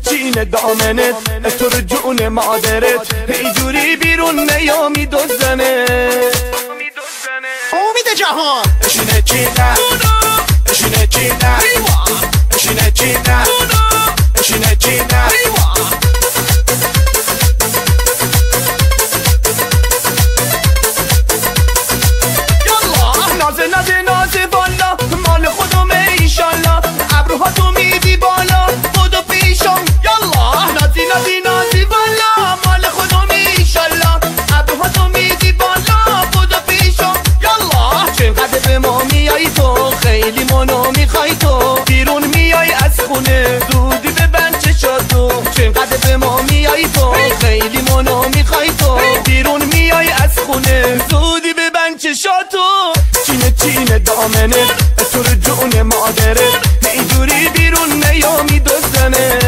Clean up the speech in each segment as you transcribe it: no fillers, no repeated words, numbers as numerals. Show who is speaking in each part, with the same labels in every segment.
Speaker 1: چینه دامنت تو رو جون مادرت اینجوری بیرون نیا میدزدنه
Speaker 2: امید جهان
Speaker 1: چینه چینه چینه چینه چینه چینه چینه چینه نازه بالا مال خودمه ایشالله ابروها تو میدی بالا بودو پیشم یالا نازی بالا مال خودمه ایشالله ابروها تو میدی بالا بودو پیشم یالا چقدر به ما میای تو خیلی منو میخوای تو بیرون میای از خونه زودی ببند چشاتو چقدر به ما میای تو خیلی منو میخوای تو بیرون میای از خونه زودی ببند چشاتو چینه دامنه تو رو جون مادره اینجوری بیرون نیا میدزدنه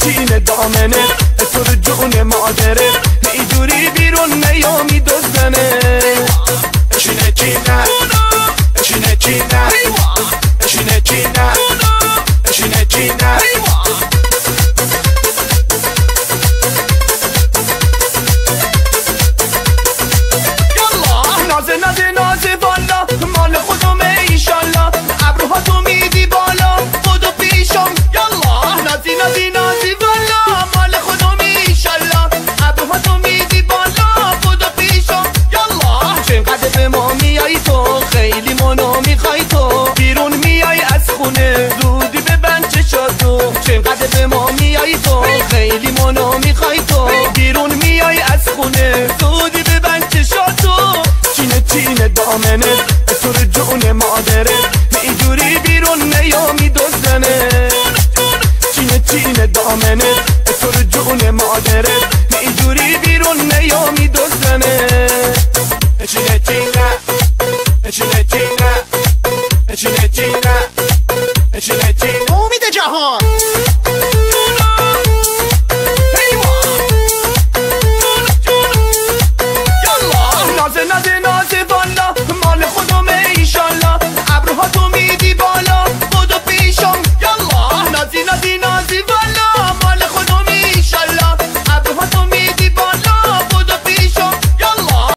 Speaker 1: چینه دامنه تو رو جون مادره اینجوری بیرون نیا میدزدنه چینه چینه چینه چینه چینه چینه چینه چینه نازه بالا مال خودمه ایشالله ابروها تو میدی بالا بودو پیشم یالا نازی بالا مال خودمه ایشالله ابروها تو میدی بالا بودو پیشم یالا چقدر به ما میای تو خیلی منو میخوای تو بیرون میای از خونه زودی ببند چشاتو چقدر به ما میای تو خیلی منو میخوای تو بیرون میای از خونه زودی ببند چشاتو چینه دامنه تو رو جون مادره اینجوری بیرون نیا میدزدنه چینه دامنه تو رو جون مادره اینجوری بیرون نیا میدزدنه